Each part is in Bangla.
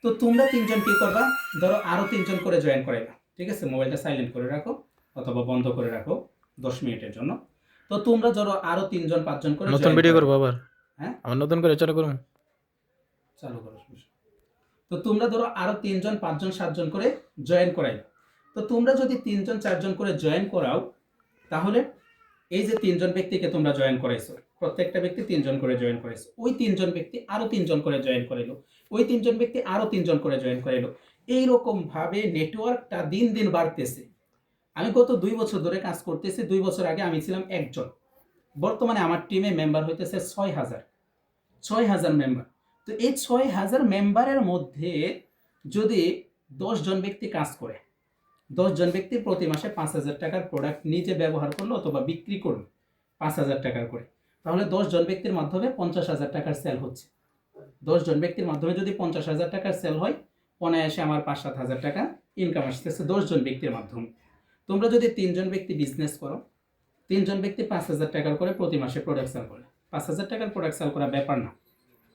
তো তোমরা তিনজন কি করবা, ধরো আরো তিনজন করে জয়েন করাইবা, ঠিক আছে? মোবাইলটা সাইলেন্ট করে রাখো অথবা বন্ধ করে রাখো 10 মিনিটের জন্য। তো তোমরা ধরো আরো 3-5জন করে নতুন জয়েন ভিডিও করাইবা। করবো আবার? হ্যাঁ, আবার নতুন করে চালু করুন? চালু করো। তো তোমরা ধরো আরো 3জন 5জন 7জন করে জয়েন করাইবা। তো তোমরা যদি 3জন 4জন করে জয়েন করাও, তাহলে এই যে 3জন ব্যক্তিকে তোমরা জয়েন করাইছো, প্রত্যেকটা ব্যক্তি 3জন করে জয়েন করাইছো, ওই 3জন ব্যক্তি আরো 3জন করে জয়েন করাইলো, ওই 3জন ব্যক্তি আরো 3জন করে জয়েন করাইলো। এইরকম ভাবে নেটওয়ার্কটা দিন দিন বাড়তেছে। আমি গত 2 বছর ধরে কাজ করতেছি। 2 বছর আগে আমি ছিলাম একজন, বর্তমানে আমার টিমে মেম্বার হইতেছে 6,000 মেম্বার। তো এই 6,000 মেম্বারের মধ্যে যদি 10জন ব্যক্তি কাজ করে, 10জন ব্যক্তি প্রতি মাসে 5,000 টাকার প্রোডাক্ট নিজে ব্যবহার করলো অথবা বিক্রি করলো 5,000 টাকার করে, তাহলে 10জন ব্যক্তির মাধ্যমে 50,000 টাকার সেল হচ্ছে। 10জন ব্যক্তির মাধ্যমে যদি 50,000 টাকার সেল হয়, অনায়াসে আমার 5-7 হাজার টাকা ইনকাম আসতেছে 10জন ব্যক্তির মাধ্যমে। তোমরা যদি 3জন ব্যক্তি বিজনেস করো, 3জন ব্যক্তি 5,000 টাকার করে প্রতি মাসে প্রোডাক্ট সেল করে, 5,000 টাকার প্রোডাক্ট সেল করা ব্যাপার না,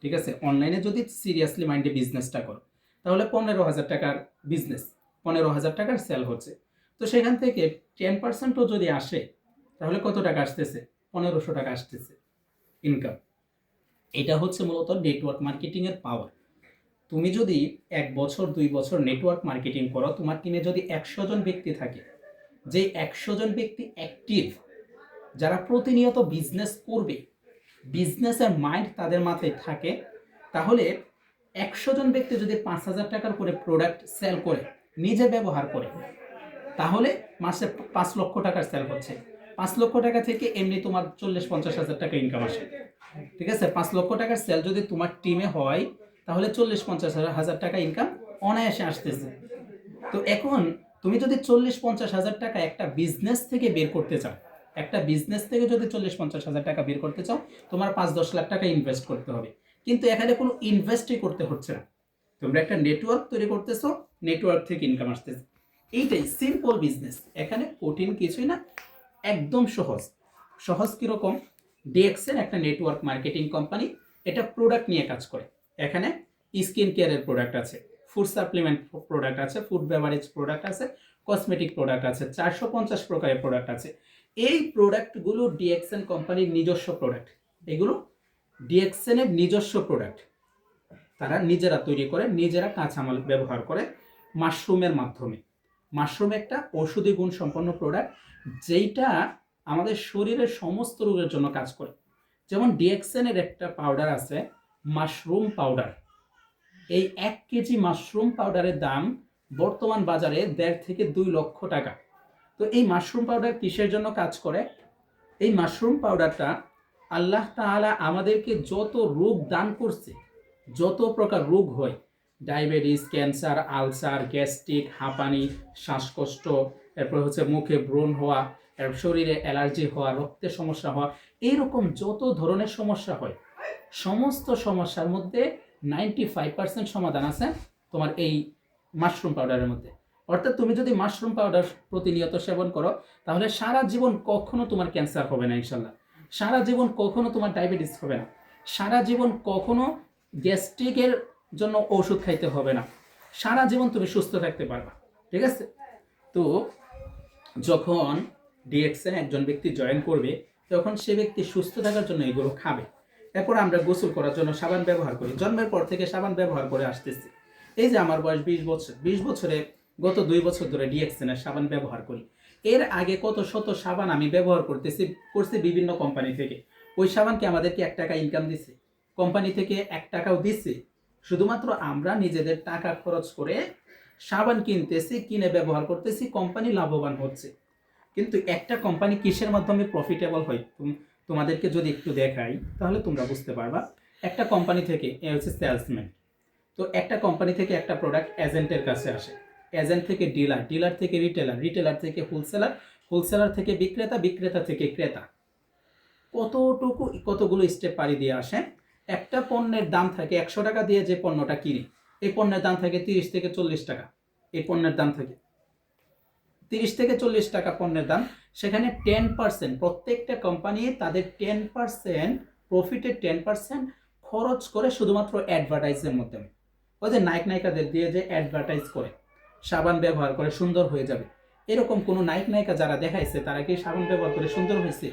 ঠিক আছে? অনলাইনে যদি সিরিয়াসলি মাইন্ডে বিজনেসটা করো, তাহলে 15,000 টাকার বিজনেস, 15,000 টাকার সেল হচ্ছে। তো সেখান থেকে 10%ও যদি আসে, তাহলে কত টাকা আসতেছে? 1,500 টাকা আসতেছে ইনকাম। এটা হচ্ছে মূলত নেটওয়ার্ক মার্কেটিংয়ের পাওয়ার। তুমি যদি 1 বছর 2 বছর নেটওয়ার্ক মার্কেটিং করো, তোমার টিমে যদি 100জন ব্যক্তি থাকে, যে 100জন ব্যক্তি অ্যাক্টিভ, যারা প্রতিনিয়ত বিজনেস করবে, বিজনেসের মাইন্ড তাদের মাথায় থাকে, তাহলে 100জন ব্যক্তি যদি 5,000 টাকার করে প্রোডাক্ট সেল করে, নিজে ব্যবহার করে, তাহলে মাসে 5 লক্ষ টাকার সেল হচ্ছে। 5 লক্ষ টাকা থেকে এমনি তোমার 40-50 হাজার টাকা ইনকাম আসে, ঠিক আছে? 5 লক্ষ টাকার সেল যদি তোমার টিমে হয়, তাহলে 40-50 হাজার টাকা ইনকাম অনায়াসে আসতেছে। তো এখন তুমি যদি 40-50 হাজার টাকা একটা বিজনেস থেকে বের করতে চাও, একটা বিজনেস থেকে যদি 40-50 হাজার টাকা বের করতে চাও, তোমার 5-10 লাখ টাকা ইনভেস্ট করতে হবে। কিন্তু এখানে কোনো ইনভেস্টই করতে হচ্ছে না, তোমরা একটা নেটওয়ার্ক তৈরি করতেছো, নেটওয়ার্ক থেকে ইনকাম আসতেছে। এইটাই সিম্পল বিজনেস, এখানে কঠিন কিছুই না, একদম সহজ। সহজ কীরকম? ডিএক্সেন একটা নেটওয়ার্ক মার্কেটিং কোম্পানি, এটা প্রোডাক্ট নিয়ে কাজ করে। এখানে স্কিন কেয়ারের প্রোডাক্ট আছে, ফুড সাপ্লিমেন্ট প্রোডাক্ট আছে, ফুড বেভারেজ প্রোডাক্ট আছে, কসমেটিক প্রোডাক্ট আছে, 450 প্রকারের প্রোডাক্ট আছে। এই প্রোডাক্টগুলো ডিএক্সেন কোম্পানির নিজস্ব প্রোডাক্ট। এগুলো ডিএক্সেনের নিজস্ব প্রোডাক্ট, তারা নিজেরা তৈরি করে, নিজেরা কাঁচামাল ব্যবহার করে মাশরুমের মাধ্যমে। মাশরুম একটা ঔষধি গুণ সম্পন্ন প্রোডাক্ট, যেইটা আমাদের শরীরের সমস্ত রোগের জন্য কাজ করে। যেমন ডিএক্সেনের একটা পাউডার আছে, মাশরুম পাউডার। এই 1 কেজি মাশরুম পাউডারের দাম বর্তমান বাজারে 1.5 থেকে 2 লক্ষ টাকা। তো এই মাশরুম পাউডার কিসের জন্য কাজ করে? এই মাশরুম পাউডারটা আল্লাহ তাআলা আমাদেরকে যত রোগ দান করছে, যত প্রকার রোগ হয়, ডায়াবেটিস, ক্যান্সার, আলসার, গ্যাস্ট্রিক, হাঁপানি, শ্বাসকষ্ট, এরপর হচ্ছে মুখে ব্রণ হওয়া, এর শরীরে অ্যালার্জি হওয়া, রক্তের সমস্যা হওয়া, এইরকম যত ধরনের সমস্যা হয়, সমস্ত সমস্যার মধ্যে 95% সমাধান আছে তোমার এই মাশরুম পাউডারের মধ্যে। অর্থাৎ তুমি যদি মাশরুম পাউডার প্রতিনিয়ত সেবন করো, তাহলে সারা জীবন কখনো তোমার ক্যান্সার হবে না ইনশাল্লাহ, সারা জীবন কখনো তোমার ডায়াবেটিস হবে না, সারা জীবন কখনো গ্যাস্ট্রিকের জন্য ওষুধ খাইতে হবে না, সারা জীবন তুমি সুস্থ থাকতে পারবা, ঠিক আছে? তো যখন ডিএক্সএন একজন ব্যক্তি জয়েন করবে, তখন সে ব্যক্তি সুস্থ থাকার জন্য এগুলো খাবে। এরপর আমরা গোসল করার জন্য সাবান ব্যবহার করি, জন্মের পর থেকে সাবান ব্যবহার করে আসতেছি। এই যে আমার বয়স 20 বছর, 20 বছরে গত 2 বছর ধরে ডিএক্সএনের সাবান ব্যবহার করি। এর আগে কত শত সাবান আমি ব্যবহার করছি বিভিন্ন কোম্পানি থেকে। ওই সাবানকে আমাদেরকে 1 টাকা ইনকাম দিছে, কোম্পানি থেকে 1 টাকাও দিচ্ছে। শুধুমাত্র আমরা নিজেদের টাকা খরচ করে সাবান কিনতেছি, কিনে ব্যবহার করতেছি, কোম্পানি লাভবান হচ্ছে। কিন্তু একটা কোম্পানি কিসের মাধ্যমে প্রফিটেবল হয় তোমাদেরকে যদি একটু দেখাই, তাহলে তোমরা বুঝতে পারবা। একটা কোম্পানি থেকে এ হচ্ছে সেলসম্যান। তো একটা কোম্পানি থেকে একটা প্রোডাক্ট এজেন্টের কাছে আসে, এজেন্ট থেকে ডিলার, ডিলার থেকে রিটেলার, রিটেলার থেকে হোলসেলার, হোলসেলার থেকে বিক্রেতা, বিক্রেতা থেকে ক্রেতা। কতগুলো স্টেপ পাড়ি দিয়ে আসে। একটা পণ্যের দাম থাকে 100 টাকা দিয়ে, যে পণ্যটা কিনি, এই পণ্যের দাম থাকে 30 থেকে 40 টাকা। এই পণ্যের দাম থাকে 30 থেকে 40 টাকা পণ্যের দাম। সেখানে 10%, প্রত্যেকটা কোম্পানি তাদের 10% প্রফিটের 10% খরচ করে শুধুমাত্র অ্যাডভার্টাইজের মাধ্যমে। ওই যে নায়িকাদের দিয়ে যে অ্যাডভার্টাইজ করে সাবান ব্যবহার করে সুন্দর হয়ে যাবে, এরকম কোনো নায়িকা যারা দেখাইছে তারা কি সাবান ব্যবহার করে সুন্দর হয়েছে?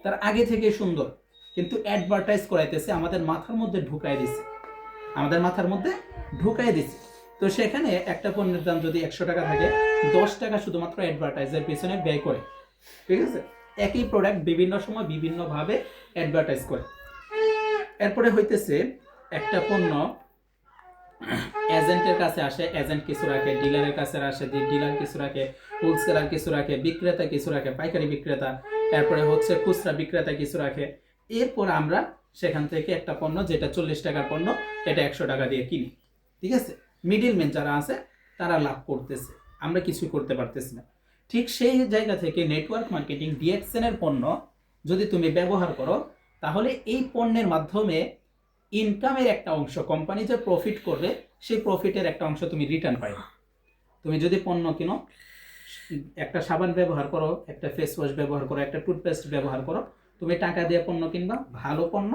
তার আগে থেকে সুন্দর, কিন্তু অ্যাডভার্টাইজ করাইতেছে, আমাদের মাথার মধ্যে ঢুকাই দিচ্ছে। তো সেখানে একটা পণ্যের দাম যদি 100 টাকা থাকে, 10 টাকা শুধুমাত্র অ্যাডভার্টাইজের পিছনে ব্যয় করে, ঠিক আছে? একই প্রোডাক্ট বিভিন্ন সময় বিভিন্নভাবে অ্যাডভার্টাইজ করে। এরপরে হইতেছে একটা পণ্য এজেন্টের কাছে আসে, এজেন্ট কিছু রাখে, ডিলারের কাছে আসে, ডিলার কিছু রাখে, হোলসেলার কিছু রাখে, বিক্রেতা কিছু রাখে, পাইকারি বিক্রেতা, এরপরে হচ্ছে খুচরা বিক্রেতা কিছু রাখে। এরপর আমরা সেখান থেকে একটা পণ্য যেটা 40 টাকার পণ্য এটা 100 টাকা দিয়ে কিনি, ঠিক আছে? মিডিলম্যান যারা আছে তারা লাভ করতেছে, আমরা কিছু করতে পারতেছি না। ঠিক সেই জায়গা থেকে নেটওয়ার্ক মার্কেটিং ডিএক্সএন এর পণ্য যদি তুমি ব্যবহার করো, তাহলে এই পণ্যের মাধ্যমে ইনকামের একটা অংশ, কোম্পানি যে প্রফিট করবে সেই প্রফিটের একটা অংশ তুমি রিটার্ন পাইবে। তুমি যদি পণ্য কিনো, একটা সাবান ব্যবহার করো, একটা ফেস ওয়াশ ব্যবহার করো, একটা টুথপেস্ট ব্যবহার করো, তুমি টাকা দিয়ে পণ্য কিনবা, ভালো পণ্য,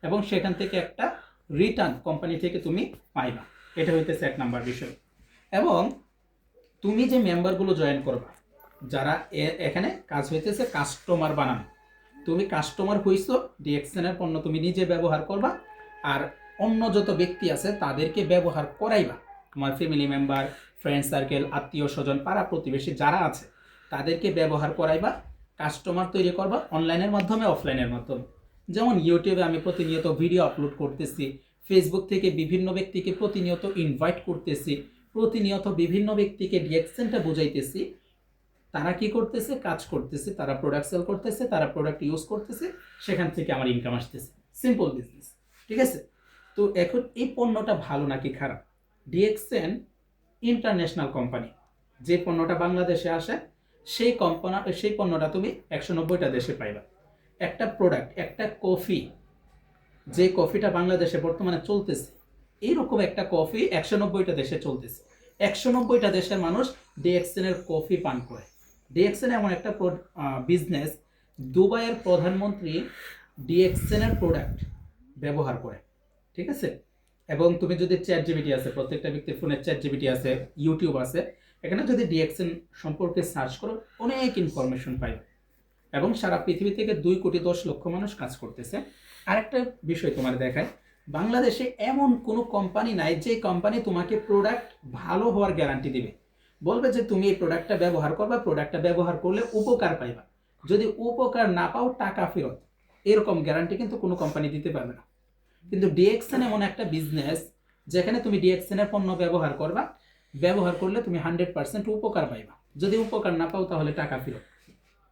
এবং সেখান থেকে একটা রিটার্ন কোম্পানি থেকে তুমি পাইবা। এটা হইতেছে 1 নাম্বার বিষয়। এবং তুমি যে মেম্বারগুলো জয়েন করবা, যারা এখানে কাজ হইতেছে কাস্টমার বানানো, তুমি কাস্টমার হইছো, ডিএক্সএন এর পণ্য তুমি নিজে ব্যবহার করবা, আর অন্য যত ব্যক্তি আছে তাদেরকে ব্যবহার করাইবা। তোমার ফ্যামিলি মেম্বার, ফ্রেন্ড সার্কেল, আত্মীয় স্বজন, পাড়া প্রতিবেশী যারা আছে তাদেরকে ব্যবহার করাইবা, কাস্টমার তৈরি করবা অনলাইনের মাধ্যমে, অফলাইনের মাধ্যমে। যেমন ইউটিউবে আমি প্রতিনিয়ত ভিডিও আপলোড করতেছি, ফেসবুক থেকে বিভিন্ন ব্যক্তিকে প্রতিনিয়ত ইনভাইট করতেছি, প্রতিনিয়ত বিভিন্ন ব্যক্তিকে ডিএক্সএনটা বুঝাইতেছি, তারা কি করতেছে, কাজ করতেছে, তারা প্রোডাক্ট সেল করতেছে, তারা প্রোডাক্ট ইউজ করতেছে, সেখান থেকে আমার ইনকাম আসতেছে। সিম্পল বিজনেস, ঠিক আছে? তো এখন এই পণ্যটা ভালো নাকি খারাপ? ডিএক্সএন ইন্টারন্যাশনাল কোম্পানি, যে পণ্যটা বাংলাদেশে আসে সেই পণ্যটা তুমি 190টা দেশে পাইবা। একটা প্রোডাক্ট, একটা কফি, যে কফিটা বাংলাদেশে বর্তমানে চলতেছে, এইরকম একটা কফি 190টা দেশে চলতেছে। 190টা দেশের মানুষ ডিএক্সএন এর কফি পান করে। ডিএক্সএন এমন একটা বিজনেস, দুবাইয়ের প্রধানমন্ত্রী ডিএক্সএন এর প্রোডাক্ট ব্যবহার করে, ঠিক আছে? এবং তুমি যদি চ্যাট জিপিটি আছে, প্রত্যেকটা ব্যক্তির ফোনে চ্যাট জিপিটি আছে, ইউটিউব আছে, এখানে যদি ডিএক্সএন সম্পর্কে সার্চ করো অনেক ইনফরমেশন পাইবে। এবং সারা পৃথিবী থেকে 2,10,00,000 মানুষ কাজ করতেছে। আরেকটা বিষয় তোমার দেখায়, বাংলাদেশে এমন কোনো কোম্পানি নাই যে কোম্পানি তোমাকে প্রোডাক্ট ভালো হওয়ার গ্যারান্টি দিবে, বলবে যে তুমি এই প্রোডাক্টটা ব্যবহার করবা, প্রোডাক্টটা ব্যবহার করলে উপকার পাইবা, যদি উপকার না পাও টাকা ফেরত, এরকম গ্যারান্টি কিন্তু কোনো কোম্পানি দিতে পারবে না। কিন্তু ডিএক্সএন এমন একটা বিজনেস যেখানে তুমি ডিএক্সএন এর পণ্য ব্যবহার করবা, ব্যবহার করলে তুমি 100% উপকার পাইবা, যদি উপকার না পাও তাহলে টাকা ফেরত।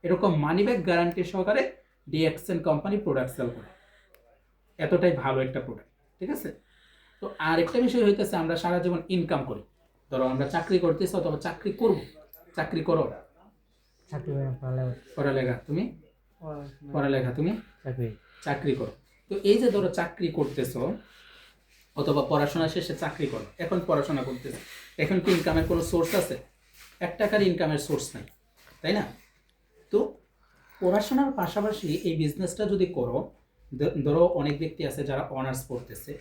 এরকম মানিব্যাগ গ্যারান্টি সহকারে ডিএক্সএন কোম্পানি প্রোডাক্ট সেল করে, এতটাই ভালো একটা প্রোডাক্ট, ঠিক আছে? তো আরেকটা বিষয় হইতেছে, আমরা সারা জীবন ইনকাম করি, ধরো আমরা চাকরি করতেছি অথবা চাকরি করব, চাকরি করো, পড়ালেখা, তুমি পড়ালেখা, তুমি চাকরি করো। তো এই যে ধরো চাকরি করতেছো অথবা পড়াশোনা শেষে চাকরি করো, এখন পড়াশোনা করতেছো, এখন কি ইনকামের কোনো সোর্স আছে? 1 টাকার ইনকামের সোর্স নাই, তাই না? তো পড়াশোনার পাশাপাশি এই বিজনেসটা যদি করো, ধরো অনেক ব্যক্তি আছে যারা অনার্স পড়তেছে,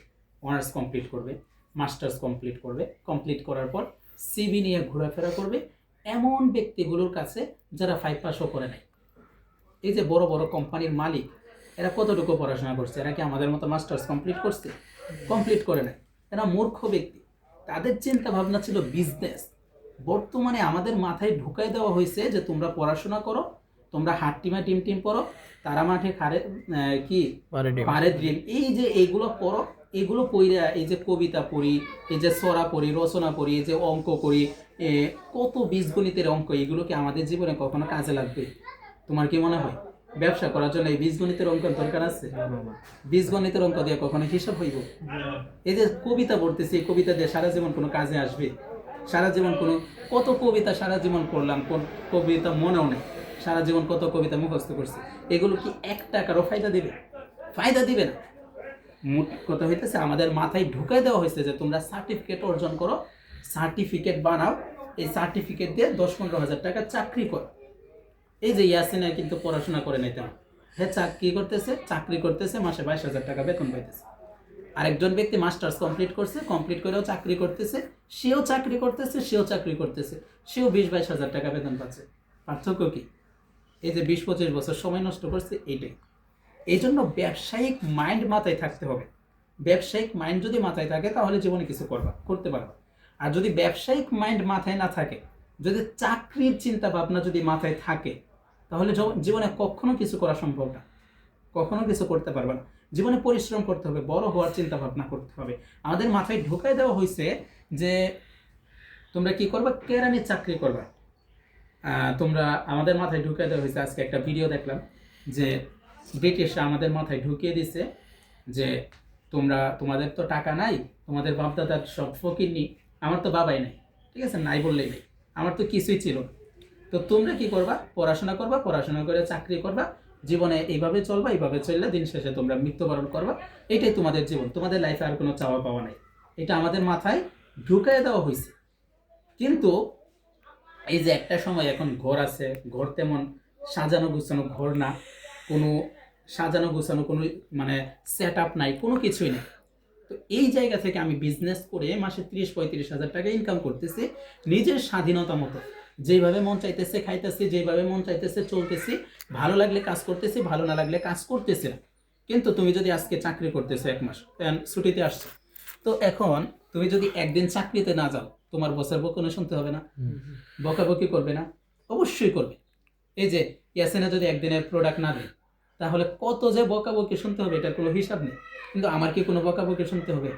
অনার্স কমপ্লিট করবে, মাস্টার্স কমপ্লিট করবে, কমপ্লিট করার পর সিভি নিয়ে ঘোরাফেরা করবে, এমন ব্যক্তিগুলোর কাছে যারা 5 পাসও করে নাই। এই যে বড় বড় কোম্পানির মালিক, এরা কতটুকু পড়াশোনা করছে? এরা কি আমাদের মতো মাস্টার্স কমপ্লিট করছে? কমপ্লিট করে নাই, এরা মূর্খ ব্যক্তি। তাদের চিন্তা ভাবনা ছিল বিজনেস। বর্তমানে আমাদের মাথায় ঢুকাই দেওয়া হয়েছে যে তোমরা পড়াশোনা করো, তোমরা হাট টিম পড়ো, তারা মাঠে খারে কি পারে ড্রিম, এই যে এইগুলো পড়ো, এগুলো পড়িয়া এই যে কবিতা পড়ি, এই যে ছড়া পড়ি, রচনা পড়ি, এই যে অঙ্ক করি, কত বীজগণিতের অঙ্ক, এগুলো কি আমাদের জীবনে কখনো কাজে লাগবে? তোমার কি মনে হয় ব্যবসা করার জন্য এই বীজগণিতের অঙ্কের দরকার আছে? বীজগণিতের অঙ্ক দিয়ে কখনো হিসাব হইব? এই যে কবিতা পড়তেছি, এই কবিতা দিয়ে সারা জীবন কোনো কাজে আসবে? সারা জীবন কোনো, কত কবিতা সারা জীবন পড়লাম, কোন কবিতা মনেও নেই, সারা জীবন কত কবিতা মুখস্থ করছে, এগুলো কি 1 টাকারও ফায়দা দিবে? ফায়দা দিবে না। মোট কথা হইতেছে আমাদের মাথায় ঢুকাই দেওয়া হয়েছে যে তোমরা সার্টিফিকেট অর্জন করো, সার্টিফিকেট বানাও, এই সার্টিফিকেট দিয়ে 10-15 হাজার টাকা চাকরি করো। এই যে ইয়াসিনা কিন্তু পড়াশোনা করে নাই, তেমন হ্যাঁ চাকরি করতেছে, মাসে 22,000 টাকা বেতন পাইতেছে। আরেকজন ব্যক্তি মাস্টার্স কমপ্লিট করছে, কমপ্লিট করেও চাকরি করতেছে, সেও চাকরি করতেছে, সেও 20-22 হাজার টাকা বেতন পাচ্ছে। পার্থক্য কি? এই যে 20-25 বছর সময় নষ্ট করছে, এইটাই। এই জন্য ব্যবসায়িক মাইন্ড মাথায় থাকতে হবে। ব্যবসায়িক মাইন্ড যদি মাথায় থাকে তাহলে জীবনে কিছু করতে পারবা। আর যদি ব্যবসায়িক মাইন্ড মাথায় না থাকে, যদি চাকরির চিন্তা ভাবনা যদি মাথায় থাকে, তাহলে জীবনে কখনো কিছু করা সম্ভব না, কখনো কিছু করতে পারবে না। জীবনে পরিশ্রম করতে হবে, বড় হওয়ার চিন্তা ভাবনা করতে হবে। আমাদের মাথায় ঢুকাই দেওয়া হয়েছে যে তোমরা কি করবা, কেরানির চাকরি করবা। আমাদের মাথায় ঢুকিয়ে দেওয়া হয়েছে। আজকে একটা ভিডিও দেখলাম যে ব্রিটিশরা আমাদের মাথায় ঢুকিয়ে দিছে যে তোমাদের তো টাকা নাই, তোমাদের বাপদাদার সব ফকিরনি, আমার তো বাবাই নাই, ঠিক আছে, নাই বললেই নেই, আমার তো কিছুই ছিল না। তো তোমরা কি করবা, পড়াশোনা করবা, পড়াশোনা করে চাকরি করবা, জীবনে এইভাবে চলবা, এইভাবে চললে দিন শেষে তোমরা মৃত্যুবরণ করবা। এটাই তোমাদের জীবন, তোমাদের লাইফে আর কোনো চাওয়া পাওয়া নাই। এটা আমাদের মাথায় ঢুকিয়ে দেওয়া হয়েছে। কিন্তু এই যে একটা সময় এখন ঘর আছে, ঘর তেমন সাজানো গুছানো ঘর না, কোনো সাজানো গুছানো কোনো মানে সেট আপ নাই, কোনো কিছুই নেই। তো এই জায়গা থেকে আমি বিজনেস করে মাসে 30-35 হাজার টাকা ইনকাম করতেছি, নিজের স্বাধীনতা মতো, যেইভাবে মন চাইতেছে খাইতেছি, যেইভাবে মন চাইতেছে চলতেছি, ভালো লাগলে কাজ করতেছি, ভালো না লাগলে কাজ করতেছি না। কিন্তু তুমি যদি আজকে চাকরি করতেছো 1 মাস, ছুটিতে আসছো, তো এখন তুমি যদি একদিন চাকরিতে না যাও, তোমার বসের বকুনি শুনতে হবে না? বকাবকি করবে না? অবশ্যই করবে। এই যে ইয়াসিনা যদি একদিনের প্রোডাক্ট না দেয়, তাহলে কত যে বকাবকি শুনতে হবে, এটার কোনো হিসাব নেই। কিন্তু আমার কি কোনো বকাবকি শুনতে হবে?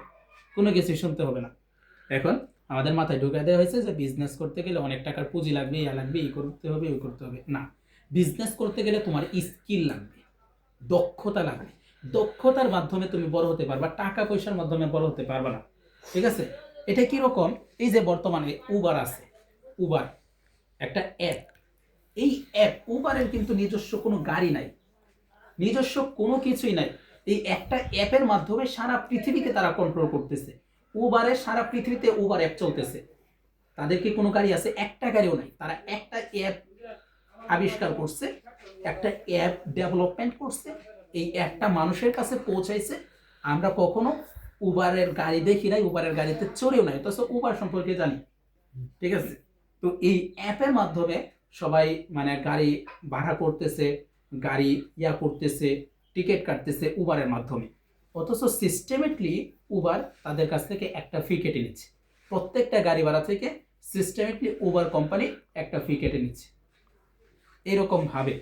কোনো কিছুই শুনতে হবে না। এখন আমাদের মাথায় ঢুকে দেওয়া হয়েছে যে বিজনেস করতে গেলে অনেক টাকার পুঁজি লাগবে, ইয়া লাগবে, এই করতে হবে, ওই করতে হবে। না, বিজনেস করতে গেলে তোমার স্কিল লাগবে, দক্ষতা লাগবে। দক্ষতার মাধ্যমে তুমি বড় হতে পারবা, টাকা পয়সার মাধ্যমে বড় হতে পারবা না। ঠিক আছে? এটা কিরকম, এই যে বর্তমানে উবার আছে, উবার একটা অ্যাপ। এই অ্যাপ, উবারের কিন্তু নিজস্ব কোনো গাড়ি নাই, নিজস্ব কোনো কিছুই নাই। এই একটা অ্যাপের মাধ্যমে সারা পৃথিবীকে তারা কন্ট্রোল করতেছে। উবারের সারা পৃথিবীতে উবার অ্যাপ চলতেছে। তাদের কি কোনো গাড়ি আছে? একটা গাড়িও নাই। তারা একটা অ্যাপ আবিষ্কার করছে, একটা অ্যাপ ডেভেলপমেন্ট করছে, এই অ্যাপটা মানুষের কাছে পৌঁছাইছে। আমরা কখনো উবারের গাড়ি দেখি নাই, উবারের গাড়িতে চড়েও নাই, তো উবার সম্পর্কে জানি। ঠিক আছে? তো এই অ্যাপের মাধ্যমে সবাই মানে গাড়ি ভাড়া করতেছে, গাড়ি করতেছে, টিকিট কাটতেছে উবারের মাধ্যমে। অথচ সিস্টেমেটলি উবার তাদের কাছ থেকে একটা ফি কেটে নিচ্ছে। প্রত্যেকটা গাড়ি ভাড়া থেকে সিস্টেমেটলি উবার কোম্পানি একটা ফি কেটে নিচ্ছে। এরকম ভাবে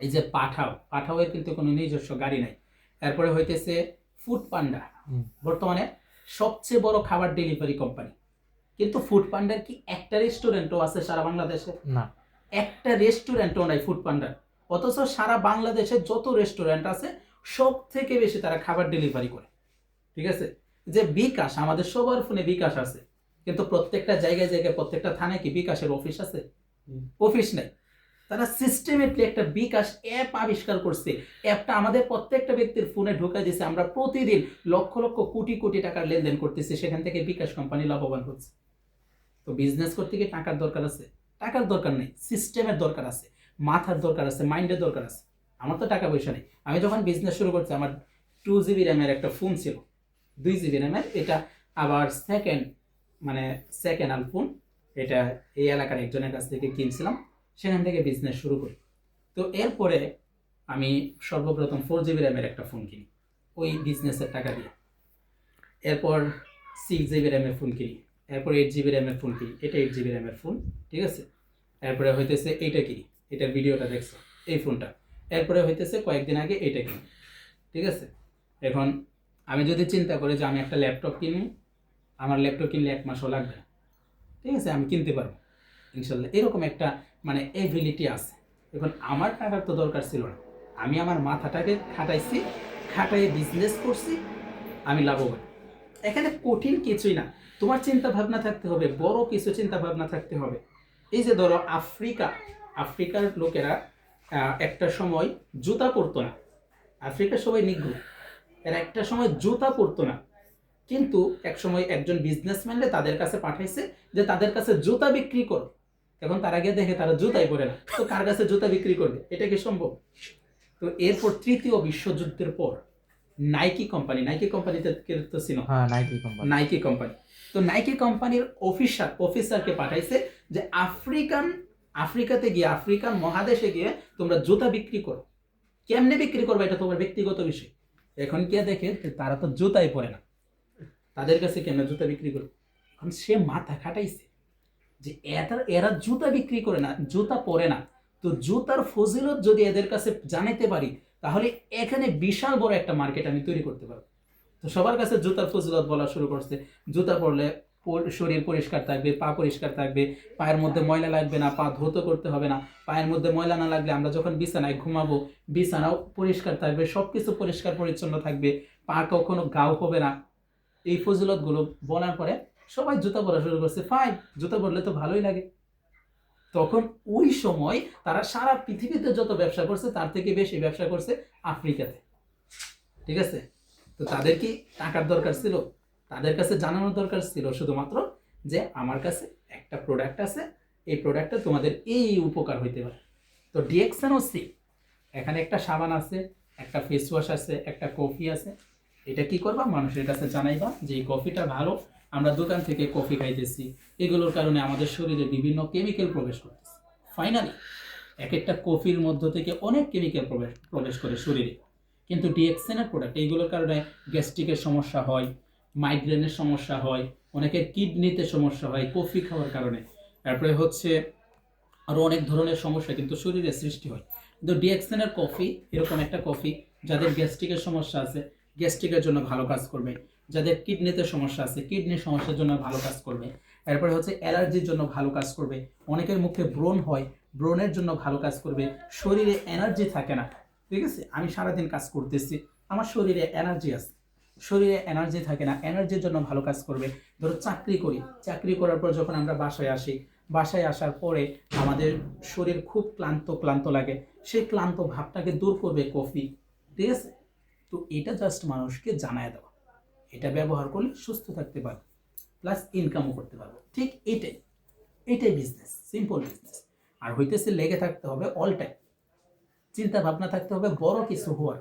এই যে পাঠাও এর কিন্তু কোনো নিজস্ব গাড়ি নাই। এরপরে হইতেছে ফুড পান্ডা, বর্তমানে সবচেয়ে বড় খাবার ডেলিভারি কোম্পানি। কিন্তু ফুড পান্ডার কি একটা রেস্টুরেন্টও আছে সারা বাংলাদেশে? না, একটা রেস্টুরেন্টও নাই ফুড পান্ডার। অথচ সারা বাংলাদেশে যত রেস্টুরেন্ট আছে সব থেকে বেশি তারা খাবার ডেলিভারি করে। ঠিক আছে? যে বিকাশ, আমাদের সবার ফোনে বিকাশ আছে, কিন্তু প্রত্যেকটা জায়গায় প্রত্যেকটা থানায় কি বিকাশের অফিস আছে? অফিস নাই। তারা সিস্টেমেটলি একটা বিকাশ অ্যাপ আবিষ্কার করছে। অ্যাপটা আমাদের প্রত্যেকটা ব্যক্তির ফোনে ঢুকাই দিয়েছে। আমরা প্রতিদিন লক্ষ লক্ষ কোটি কোটি টাকার লেনদেন করতেছি, সেখান থেকে বিকাশ কোম্পানি লাভবান হচ্ছে। তো বিজনেস করতে গিয়ে টাকার দরকার আছে? টাকার দরকার নেই, সিস্টেমের দরকার আছে, মাথার দরকার আছে, মাইন্ডের দরকার আছে। আমার তো টাকা পয়সা নেই। আমি যখন বিজনেস শুরু করছি, আমার 2 GB র্যামের একটা ফোন ছিল, 2 GB র্যামের। এটা আবার সেকেন্ড হ্যান্ড ফোন। এটা এই এলাকার একজনের কাছ থেকে কিনছিলাম, সেখান থেকে বিজনেস শুরু করি। তো এরপরে আমি সর্বপ্রথম 4 GB র্যামের একটা ফোন কিনি ওই বিজনেসের টাকা দিয়ে। এরপর 6 GB র্যামের ফোন কিনি, এরপর 8 GB র্যামের ফোন কিনি। এটা 8 GB র্যামের ফোন। ঠিক আছে? এরপরে হইতেছে এইটা কিনি, এটার ভিডিওটা দেখছো, এই ফোনটা। এরপরে হইতেছে কয়েকদিন আগে এইটা কিনি। ঠিক আছে? এখন আমি যদি চিন্তা করি যে আমি একটা ল্যাপটপ কিনি, আমার ল্যাপটপ কিনলে 1 মাসও লাগবে না। ঠিক আছে? আমি কিনতে পারবো ইনশাল্লাহ। এরকম একটা এবিলিটি আছে। এখন আমার টাকার তো দরকার ছিল না, আমি আমার মাথাটাকে খাটাইয়ে বিজনেস করছি, আমি লাভবান। এখানে কঠিন কিছুই না, তোমার চিন্তা ভাবনা থাকতে হবে, বড় কিছু চিন্তা ভাবনা থাকতে হবে। এই যে ধরো আফ্রিকার লোকেরা একটা সময় জুতা পরতো না, আফ্রিকার সবাই নিগ্রো, এরা একটা সময় জুতা পরতো না, কিন্তু এক সময় একজন বিজনেসম্যানরে তাদের কাছে পাঠাইছে যে তাদের কাছে জুতা বিক্রি করো। এখন তারা গিয়ে দেখে তারা জুতাই পরে না, তো কার কাছে জুতা বিক্রি করবে? এটা কি সম্ভব? তো এরপর তৃতীয় বিশ্বযুদ্ধের পর নাইকি কোম্পানি, নাইকি কোম্পানিতে তো ছিল, হ্যাঁ নাইকি কোম্পানি। Nike company. তো নাইকি কোম্পানির অফিসারকে পাঠাইছে যে আফ্রিকাতে গিয়ে, আফ্রিকান মহাদেশে গিয়ে তোমরা জুতা বিক্রি করো। কেমনে বিক্রি করবে এটা তোমার ব্যক্তিগত বিষয়। এখন কে দেখে তারা তো জুতাই পরে না, তাদের কাছে কেমনে জুতা বিক্রি করবে। এখন সে মাথা খাটাইছে যে এরা জুতা বিক্রি করে না, জুতা পরে না, তো জুতার ফজিলত যদি এদের কাছে জানাতে পারি তাহলে এখানে বিশাল বড় একটা মার্কেট আমি তৈরি করতে পারবো। তো সবার কাছে জুতার ফজিলত বলা শুরু করছে, জুতা পরলে শরীর পরিষ্কার থাকবে, পা পরিষ্কার থাকবে, পায়ের মধ্যে ময়লা লাগবে না, পা ধৌত করতে হবে না, পায়ের মধ্যে ময়লা না লাগলে আমরা যখন বিছানায় ঘুমাবো বিছানাও পরিষ্কার থাকবে, সবকিছু পরিষ্কার পরিচ্ছন্ন থাকবে, পা কখনো গাও হবে না। এই ফজিলতগুলো বলার পরে সবাই জুতা পরা শুরু করছে। ফাইন, জুতা পরলে তো ভালোই লাগে। তখন ওই সময় তারা সারা পৃথিবীতে যত ব্যবসা করছে তার থেকে বেশি ব্যবসা করছে আফ্রিকাতে। ঠিক আছে, তো তাদের কি টাকার দরকার ছিল? তাদের কাছে জানানোর দরকার ছিল শুধুমাত্র যে আমার কাছে একটা প্রোডাক্ট আছে, এই প্রোডাক্টটা তোমাদের এই উপকার হইতে পারে। তো ডিএক্সএনও সি, এখানে একটা সাবান আছে, একটা ফেস ওয়াশ আছে, একটা কফি আছে। এটা কি করবা, মানুষের কাছে জানাইবা যে এই কফিটা ভালো, আমরা দোকান থেকে কফি খাইতেছি, এগুলোর কারণে আমাদের শরীরে বিভিন্ন কেমিক্যাল প্রবেশ করতেছে। ফাইনালি এক একটা কফির মধ্য থেকে অনেক কেমিক্যাল প্রবেশ করে শরীরে। কিন্তু ডিএক্সএনের প্রোডাক্ট এইগুলোর কারণে গ্যাস্ট্রিকের সমস্যা হয়, মাইগ্রেনের সমস্যা হয়, অনেকের কিডনিতে সমস্যা হয় কফি খাওয়ার কারণে। তারপরে হচ্ছে আরও অনেক ধরনের সমস্যা কিন্তু শরীরে সৃষ্টি হয়। কিন্তু ডিএক্সএনের কফি এরকম একটা কফি, যাদের গ্যাস্ট্রিকের সমস্যা আছে গ্যাস্ট্রিকের জন্য ভালো কাজ করবে, যাদের কিডনিতে সমস্যা আছে কিডনির সমস্যার জন্য ভালো কাজ করবে, এরপরে হচ্ছে অ্যালার্জির জন্য ভালো কাজ করবে, অনেকের মুখে ব্রণ হয় ব্রণের জন্য ভালো কাজ করবে, শরীরে এনার্জি থাকে না। ঠিক আছে, আমি সারাদিন কাজ করতেছি, আমার শরীরে এনার্জি আছে, শরীরে এনার্জি থাকে না, এনার্জির জন্য ভালো কাজ করবে। ধরো চাকরি করি, চাকরি করার পর যখন আমরা বাসায় আসি, বাসায় আসার পরে আমাদের শরীর খুব ক্লান্ত ক্লান্ত লাগে, সেই ক্লান্ত ভাবটাকে দূর করবে কফি। ঠিক আছে, তো এটা জাস্ট মানুষকে জানায় দেওয়া, এটা ব্যবহার করলে সুস্থ থাকতে পারবে, প্লাস ইনকামও করতে পারবো। ঠিক এটাই, এটাই বিজনেস, সিম্পল বিজনেস। আর হইতেছে লেগে থাকতে হবে অল টাইম, চিন্তা ভাবনা থাকতে হবে বড় কিছু হওয়ার।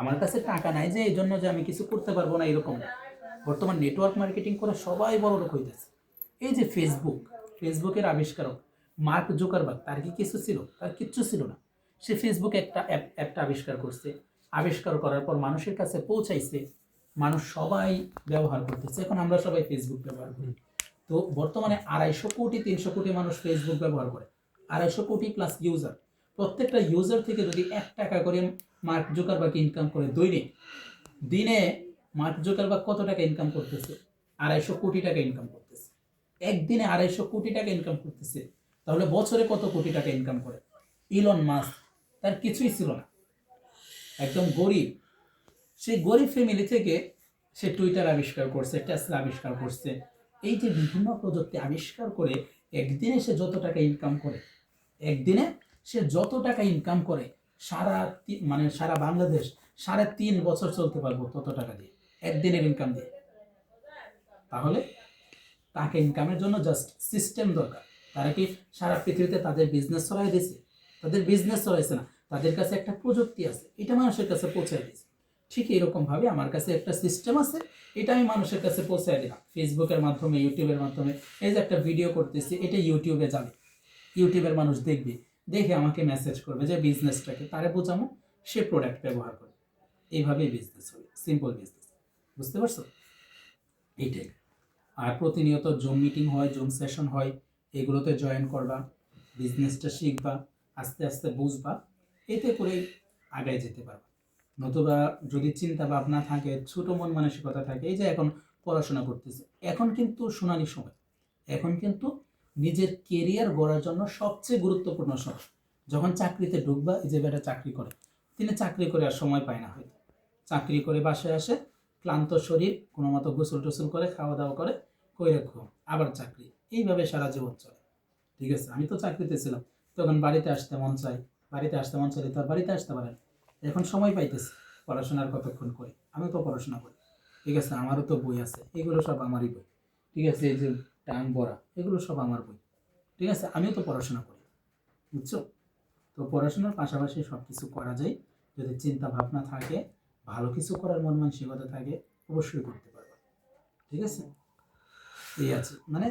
আমার কাছে টাকা নাই যে এই জন্য যে আমি কিছু করতে পারবো না এরকম না। বর্তমান নেটওয়ার্ক মার্কেটিং করে সবাই বড় লোক হইতেছে। এই যে ফেসবুকের আবিষ্কারক মার্ক জুকারবার্গ, তার কি কিছু ছিল? তার কিচ্ছু ছিল না। সে ফেসবুক অ্যাপটা আবিষ্কার করছে, আবিষ্কার করার পর মানুষের কাছে পৌঁছাইছে, মানুষ সবাই ব্যবহার করতেছে। এখন আমরা সবাই ফেসবুক ব্যবহার করি। তো বর্তমানে 250 কোটি 300 কোটি মানুষ ফেসবুক ব্যবহার করে, 250 কোটি প্লাস ইউজার। প্রত্যেকটা ইউজার থেকে যদি 1 টাকা করে মার্ক জুকারবার্গ ইনকাম করে দৈনিক, দিনে মার্ক জুকারবার্গ কত টাকা ইনকাম করতেছে? 250 কোটি টাকা ইনকাম করতেছে। একদিনে 250 কোটি টাকা ইনকাম করতেছে, তাহলে বছরে কত কোটি টাকা ইনকাম করে? ইলন মাস্ক, তার কিছুই ছিল না, একদম গরিব, সেই গরিব ফ্যামিলি থেকে সে টুইটার আবিষ্কার করছে, টেসলা আবিষ্কার করছে। এই যে বিভিন্ন প্রযুক্তি আবিষ্কার করে একদিনে সে যত টাকা ইনকাম করে, একদিনে সে যত টাকা ইনকাম করে সারা বাংলাদেশ 3.5 বছর চলতে পারবো তত টাকা দিয়ে, একদিনের ইনকাম দিয়ে। তাহলে তাকে ইনকামের জন্য জাস্ট সিস্টেম দরকার। তারা কি সারা পৃথিবীতে তাদের বিজনেস চলাই দিয়েছে? তাদের বিজনেস চলাইছে না, তাদের কাছে একটা প্রযুক্তি আছে, এটা মানুষের কাছে পৌঁছায় দিয়েছে। ঠিক এরকমভাবে আমার কাছে একটা সিস্টেম আছে, এটা আমি মানুষের কাছে পৌঁছায় দিলাম ফেসবুকের মাধ্যমে, ইউটিউবের মাধ্যমে। এই যে একটা ভিডিও করতেছি, এটা ইউটিউবে যাবে, ইউটিউবের মানুষ দেখবে, দেখে আমাকে মেসেজ করবে যে বিজনেসটাকে তারে বোঝামো, সে প্রোডাক্ট ব্যবহার করবে। এইভাবেই বিজনেস হবে, সিম্পল বিজনেস। বুঝতে পারছো? এইটাই। আর প্রতিনিয়ত জুম মিটিং হয়, জুম সেশন হয়, এগুলোতে জয়েন করবা, বিজনেসটা শিখবা, আস্তে আস্তে বুঝবা, এতে করেই আগায় যেতে পারবা। নতুবা যদি চিন্তা ভাবনা থাকে, ছোট মন মানসিকতা থাকে, এই যে এখন পড়াশোনা করতেছে, এখন কিন্তু সোনালি সময়, এখন কিন্তু নিজের কেরিয়ার গড়ার জন্য সবচেয়ে গুরুত্বপূর্ণ সময়। যখন চাকরিতে ঢুকবা, এই যে বেটা চাকরি করে, তিনি চাকরি করে আর সময় পায় না, হয়তো চাকরি করে বাসায় আসে, ক্লান্ত শরীর, কোনো মতো গোসল টোসল করে খাওয়া দাওয়া করে, কই রাখো আবার চাকরি, এইভাবে সারা জীবন চলে। ঠিক আছে, আমি তো চাকরিতে ছিলাম, তখন বাড়িতে আসতে মন চাই, বাড়িতে আসতে মন চাইলে তো আর বাড়িতে আসতে পারেন। এখন সময় পাইতেছি, পড়াশোনার কতক্ষণ করি, আমি তো পড়াশোনা করি। ঠিক আছে, আমারও তো বই আছে, এগুলো সব আমারই বই। ঠিক আছে, এই যে টাং বড়া, এগুলো সব আমার বই। ঠিক আছে, আমিও তো পড়াশোনা করি, বুঝছো? তো পড়াশোনার পাশাপাশি সব কিছু করা যায় যদি চিন্তা ভাবনা থাকে, ভালো কিছু করার মন মানসিকতা থাকে অবশ্যই করতে পারবা। ঠিক আছে, এই আছে মানে